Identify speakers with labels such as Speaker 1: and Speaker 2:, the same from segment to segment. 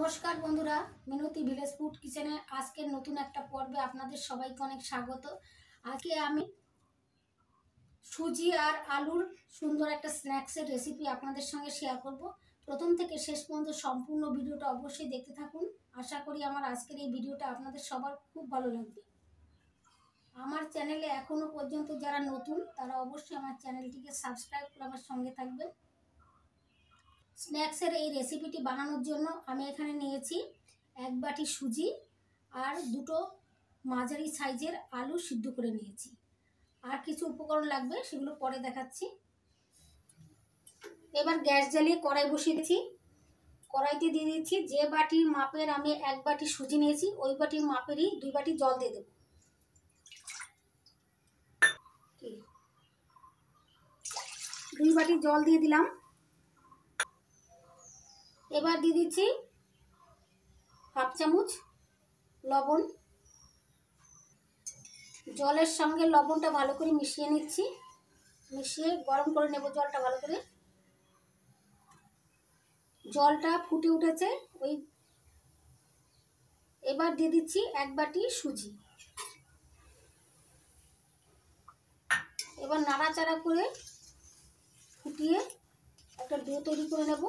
Speaker 1: নমস্কার বন্ধুরা, মিনতি village food কিচেনে আজকের নতুন একটা পর্বে আপনাদের সবাইকে অনেক স্বাগত। আজকে আমি সুজি আর আলুর সুন্দর একটা স্ন্যাক্সের রেসিপি আপনাদের সঙ্গে শেয়ার করব। প্রথম থেকে শেষ পর্যন্ত সম্পূর্ণ ভিডিওটা অবশ্যই দেখতে থাকুন। আশা করি আমার আজকের এই ভিডিওটা আপনাদের সবার খুব ভালো লাগবে। আমার চ্যানেলে এখনও পর্যন্ত যারা নতুন তারা অবশ্যই আমার চ্যানেলটিকে সাবস্ক্রাইব করে আমার সঙ্গে থাকবেন। স্ন্যাক্সের এই রেসিপিটি বানানোর জন্য আমি এখানে নিয়েছি 1 বাটি সুজি আর 2টো মাঝারি সাইজের আলু সিদ্ধ করে নিয়েছি। আর কিছু উপকরণ লাগবে, সেগুলো পরে দেখাচ্ছি। এবার গ্যাস জ্বালিয়ে কড়াই বসিয়ে দিয়েছি। কড়াইতে দিয়ে দিচ্ছি যে বাটির মাপের আমি 1 বাটি সুজি নিয়েছি ওই বাটির মাপেরই 2 বাটি জল দিয়ে দেবো। 2 বাটি জল দিয়ে দিলাম। এবার দিয়ে দিচ্ছি 1/2 চামচ লবণ। জলের সঙ্গে লবণটা ভালো করে মিশিয়ে নিচ্ছি, মিশিয়ে গরম করে নেব জলটা ভালো করে। জলটা ফুটে উঠেছে, এবার দিয়ে দিচ্ছি 1 বাটি সুজি। এবার নাড়াচাড়া করে ফুটিয়ে একটা ডো তৈরি করে নেব।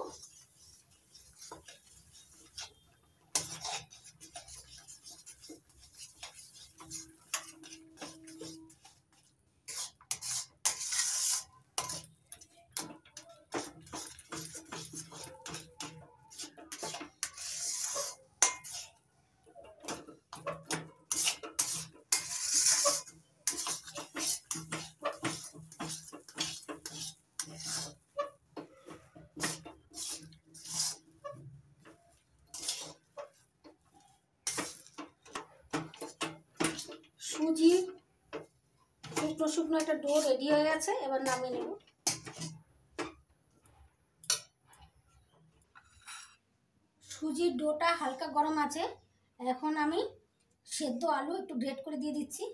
Speaker 1: সুজি শুকনো শুকনো একটা ডো রেডি হয়ে গেছে, এবার নামিয়ে নেব। সুজির ডোটা হালকা গরম আছে, এখন আমি সেদ্ধ আলু একটু গ্রেট করে দিয়ে দিচ্ছি।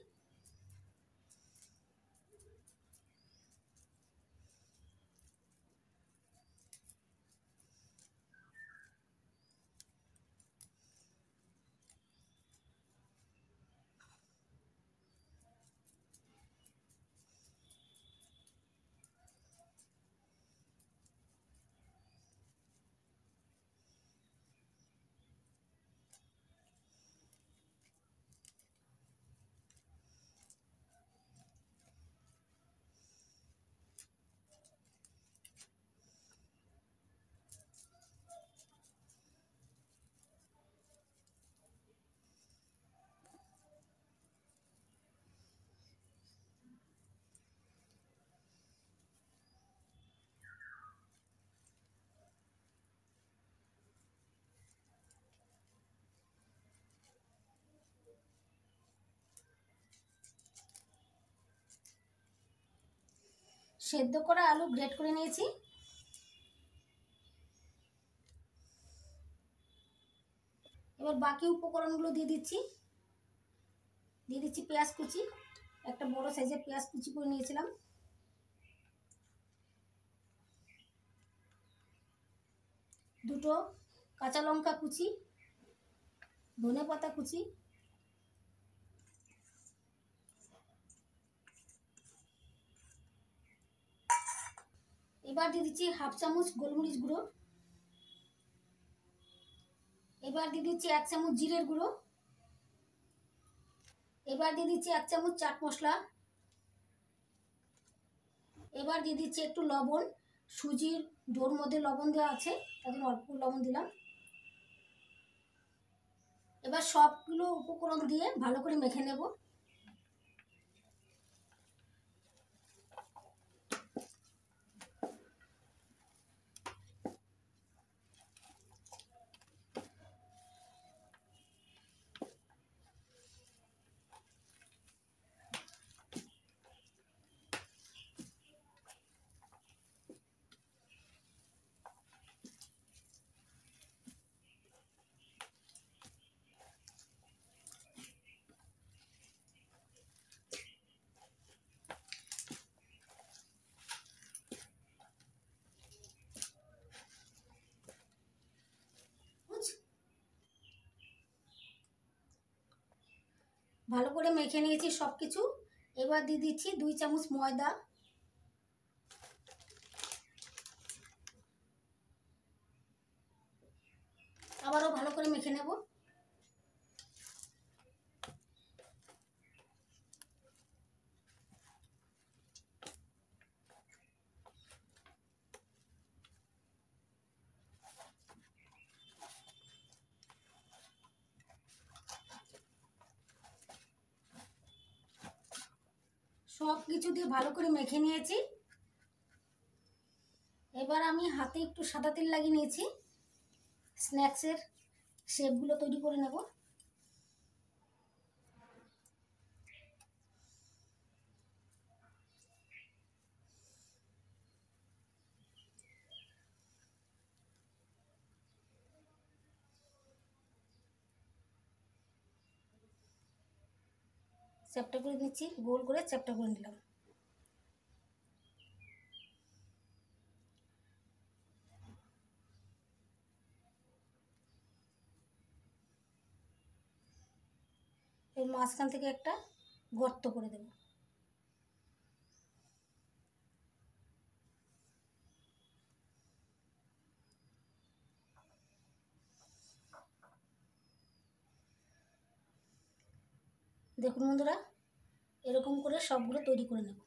Speaker 1: সেদ্ধ করা আলু গ্রেট করে নিয়েছি। এবার বাকি উপকরণগুলো দিয়ে দিচ্ছি। পেঁয়াজ কুচি, একটা বড় সাইজের পেঁয়াজ কুচি করে নিয়েছিলাম। দুটো কাঁচা লঙ্কা কুচি, ধনেপাতা কুচি, এবার দিয়ে দিচ্ছি 1/2 চামচ গোলমরিচ গুঁড়ো। এবার দিয়ে দিচ্ছি 1 চামচ জিরের গুঁড়ো। এবার দিয়ে দিচ্ছি 1 চামচ চাট মশলা। এবার দিয়ে দিচ্ছি একটু লবণ, সুজির ডোর মধ্যে লবণ দেওয়া আছে তার জন্য অল্প লবণ দিলাম। এবার সবগুলো উপকরণ দিয়ে ভালো করে মেখে নেব। মেখে নিয়েছি সব কিছু। এবার দিয়ে দিচ্ছি 2 চামচ ময়দা। আবারও ভালো করে মেখে নেব। সব কিছু দিয়ে ভালো করে মেখে নিয়েছি। এবার আমি হাতে একটু সাদা তেল লাগিয়ে নিয়েছি। স্ন্যাক্সের শেপগুলো তৈরি করে নেব। চ্যাপটা করে নিচ্ছি, গোল করে চ্যাপটা করে নিলাম। এর মাঝখান থেকে একটা গর্ত করে দেব। দেখুন বন্ধুরা, এরকম করে সবগুলো তৈরি করে নেব।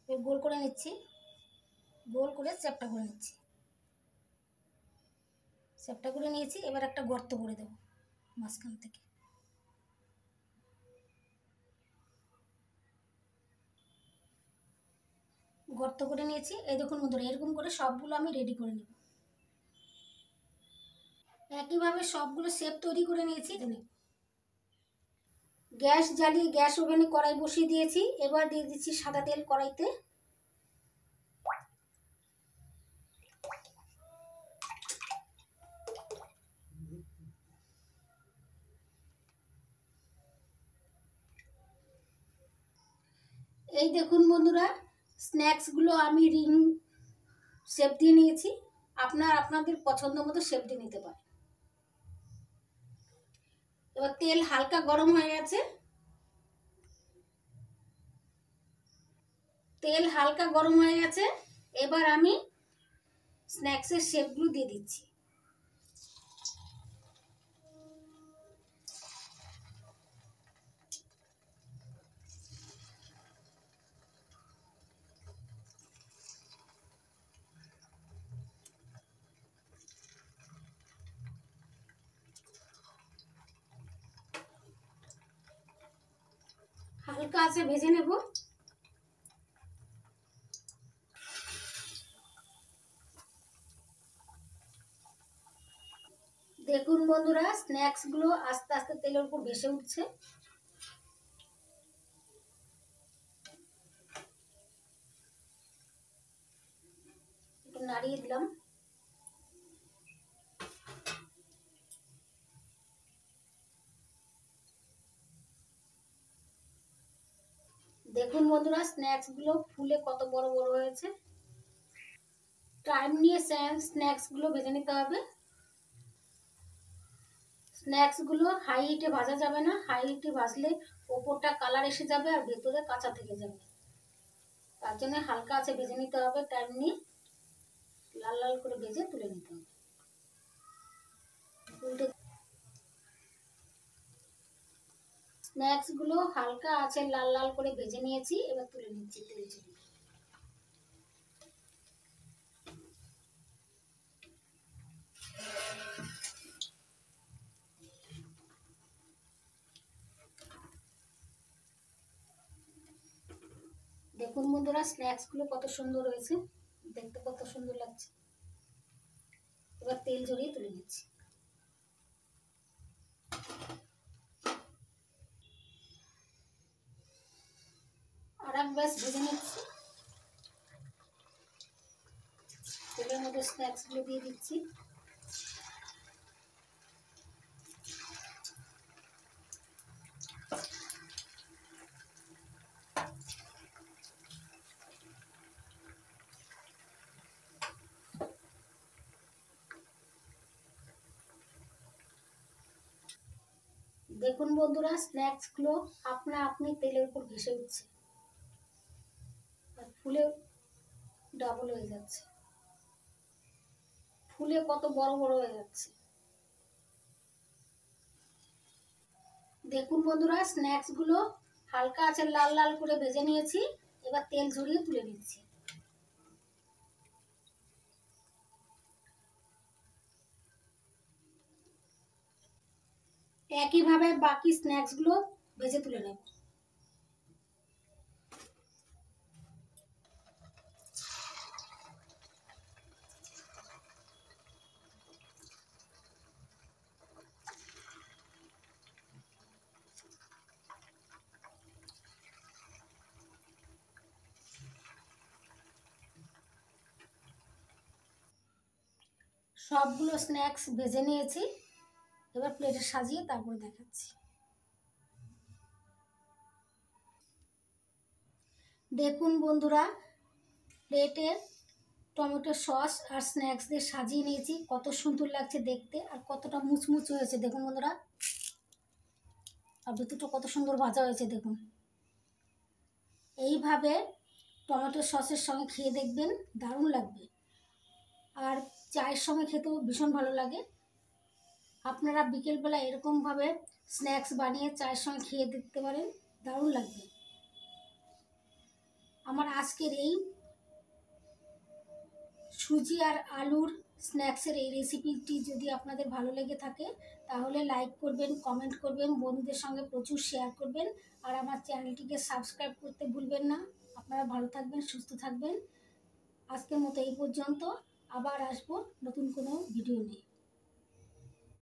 Speaker 1: গোল করে নিচ্ছি, গোল করে চ্যাপটা করে নিচ্ছি। চ্যাপটা করে নিয়েছি, এবার একটা গর্ত করে দেব মাঝখান থেকে। গর্ত করে নিয়েছি। এই দেখুন বন্ধুরা, এরকম করে সবগুলো আমি রেডি করে নেব। একইভাবে সবগুলো শেপ তৈরি করে নিয়েছি। গ্যাস জ্বালিয়ে গ্যাস ওভেনে কড়াই বসিয়ে দিয়েছি। এবার দিয়ে দিচ্ছি সাদা তেল কড়াইতে। এই দেখুন বন্ধুরা, স্ন্যাক্সগুলো আমি রিং শেপ দিয়ে নিয়েছি। আপনাদের পছন্দ মতো শেপ দিয়ে নিতে পারেন। এবার তেল হালকা গরম হয়ে গেছে। তেল হালকা গরম হয়ে গেছে। এবার আমি স্ন্যাক্সের শেপগুলো দিয়ে দিচ্ছি। হালকা আছে ভেজে নেব। দেখুন বন্ধুরা, স্ন্যাক্সগুলো আস্তে আস্তে তেলের উপর ভেসে উঠছে। একটু নাড়িয়ে দিলাম। দেখুন বন্ধুরা, স্ন্যাক্সগুলো ফুলে কত বড় বড় হয়েছে। টাইম নিয়ে স্ন্যাক্সগুলো ভেজে নিতে হবে। স্ন্যাক্সগুলো হাই হিটে ভাজা যাবে না। হাই হিটে ভাজলে ওপরটা কালার এসে যাবে আর ভেতরে কাঁচা থেকে যাবে। তার জন্য হালকা আছে ভেজে নিতে হবে। টাইম নিয়ে লাল লাল করে ভেজে তুলে নিতে হবে। উল্টে স্ন্যাক্সগুলো হালকা আছে লাল লাল করে ভেজে নিয়েছি। এবার তুলে নিচ্ছি তেল ঝরিয়ে। দেখুন বন্ধুরা, স্ন্যাক্সগুলো কত সুন্দর হয়েছে, দেখতে কত সুন্দর লাগছে। এবার তেল ঝরিয়ে তুলে নিচ্ছি। আর এক ব্যাস ভেজে নিচ্ছি। তেলের মধ্যে স্ন্যাক্সগুলো দিয়ে দিচ্ছি। দেখুন বন্ধুরা, স্ন্যাক্সগুলো আপনা আপনি তেলের উপর ভেসে উঠছে আর ফুলে ডাবল হয়ে যাচ্ছে, ফুলে কত বড় বড় হয়ে যাচ্ছে। দেখুন বন্ধুরা, স্ন্যাক্সগুলো হালকা আছে লাল লাল করে ভেজে নিয়েছি। এবার তেল ঝরিয়ে তুলে নিচ্ছি। একইভাবে বাকি স্ন্যাক্সগুলো ভেজে তুলে নেব। সবগুলো স্ন্যাক্স ভেজে নিয়েছি। এবার প্লেটে সাজিয়ে তারপরে দেখাচ্ছি। দেখুন বন্ধুরা, প্লেটে টমেটো সস আর স্ন্যাক্স দিয়ে সাজিয়ে নিয়েছি। কত সুন্দর লাগছে দেখতে আর কতটা মুচমুচে হয়েছে দেখুন বন্ধুরা। আর ভেতরটা কত সুন্দর ভাজা হয়েছে দেখুন। এইভাবে টমেটো সসের সঙ্গে খেয়ে দেখবেন, দারুণ লাগবে। আর চায়ের সঙ্গে খেতেও ভীষণ ভালো লাগে। আপনারা বিকেলবেলা এরকমভাবে স্ন্যাক্স বানিয়ে চায়ের সঙ্গে খেয়ে দেখতে পারেন, দারুণ লাগবে। আমার আজকের এই সুজি আর আলুর স্ন্যাক্সের এই রেসিপিটি যদি আপনাদের ভালো লেগে থাকে তাহলে লাইক করবেন, কমেন্ট করবেন, বন্ধুদের সঙ্গে প্রচুর শেয়ার করবেন। আর আমার চ্যানেলটিকে সাবস্ক্রাইব করতে ভুলবেন না। আপনারা ভালো থাকবেন, সুস্থ থাকবেন। আজকের মতো এই পর্যন্ত। আবার আসবো নতুন কোনো ভিডিও নিয়ে।